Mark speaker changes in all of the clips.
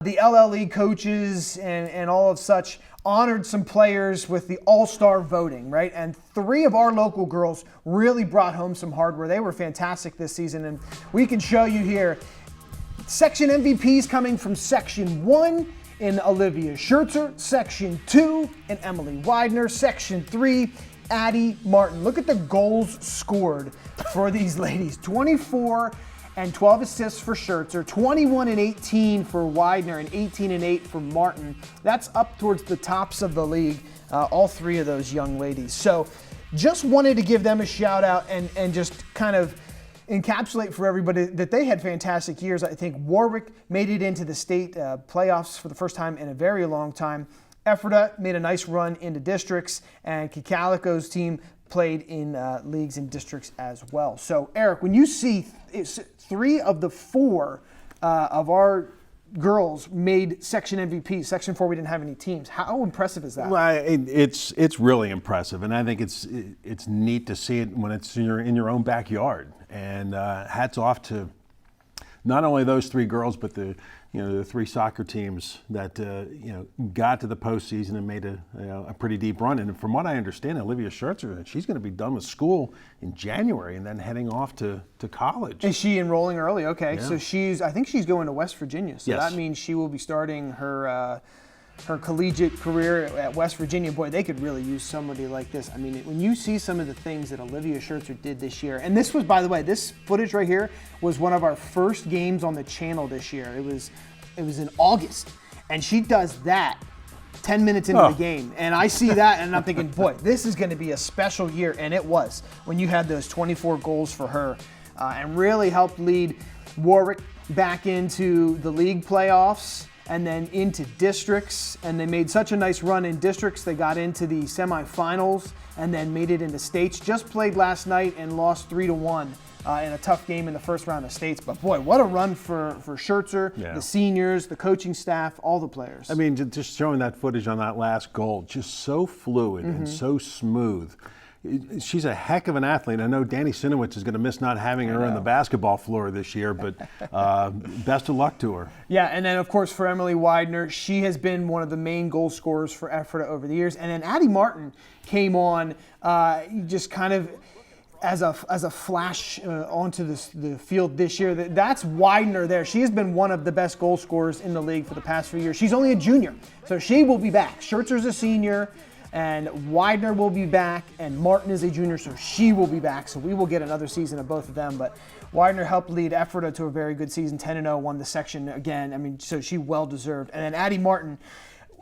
Speaker 1: The LLE coaches and all of such honored some players with the all-star voting, right? And 3 of our local girls really brought home some hardware. They were fantastic this season, and we can show you here section MVPs coming from Section 1 in Olivia Shertzer, Section 2 in Emily Weidner, Section 3 Addi Martin. Look at the goals scored for these ladies. 24 and 12 assists for Shertzer, 21 and 18 for Weidner, and 18 and 8 for Martin. That's up towards the tops of the league, all 3 of those young ladies. So just wanted to give them a shout out and just kind of encapsulate for everybody that they had fantastic years. I think Warwick made it into the state playoffs for the first time in a very long time. Ephrata made a nice run into districts, and Cocalico's team played in leagues and districts as well. So, Eric, when you see 3 of the 4 of our girls made section MVP, Section 4 we didn't have any teams, how impressive is that?
Speaker 2: Well, it's really impressive, and I think it's neat to see it when it's in your own backyard. And hats off to not only those 3 girls, but the 3 soccer teams that got to the postseason and made a pretty deep run. And from what I understand, Olivia Shertzer, she's going to be done with school in January and then heading off to college.
Speaker 1: Is she enrolling early? Okay,
Speaker 2: Yeah.
Speaker 1: So I think she's going to West Virginia. So
Speaker 2: Yes.
Speaker 1: that means she will be starting her collegiate career at West Virginia. Boy, they could really use somebody like this. I mean, when you see some of the things that Olivia Shertzer did this year, and this was, by the way, this footage right here was one of our first games on the channel this year. It was in August, and she does that 10 minutes into the game. And I see that, and I'm thinking, boy, this is going to be a special year. And it was when you had those 24 goals for her and really helped lead Warwick back into the league playoffs and then into districts, and they made such a nice run in districts. They got into the semifinals and then made it into states. Just played last night and lost 3-1 in a tough game in the first round of states. But boy, what a run for Shertzer, the seniors, the coaching staff, all the players.
Speaker 2: I mean, just showing that footage on that last goal, just so fluid and so smooth. She's a heck of an athlete. I know Danny Sinowitz is going to miss not having her on the basketball floor this year, but best of luck to her.
Speaker 1: Yeah, and then, of course, for Emily Weidner, she has been one of the main goal scorers for Ephrata over the years. And then Addi Martin came on just kind of as a flash onto the field this year. That's Weidner there. She has been one of the best goal scorers in the league for the past few years. She's only a junior, so she will be back. Schertzer's a senior, and Weidner will be back, and Martin is a junior, so she will be back. So we will get another season of both of them. But Weidner helped lead Ephrata to a very good season, 10-0, won the section again. I mean, so she well-deserved. And then Addi Martin,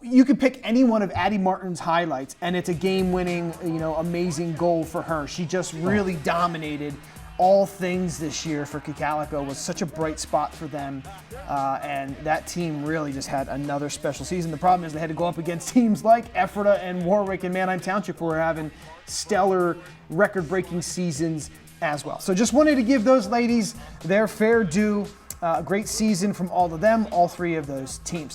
Speaker 1: you could pick any one of Addi Martin's highlights, and it's a game-winning, amazing goal for her. She just really dominated all things this year for Cocalico. Was such a bright spot for them, and that team really just had another special season. The problem is they had to go up against teams like Ephrata and Warwick and Manheim Township, who are having stellar record-breaking seasons as well. So just wanted to give those ladies their fair due. A great season from all of them, all 3 of those teams.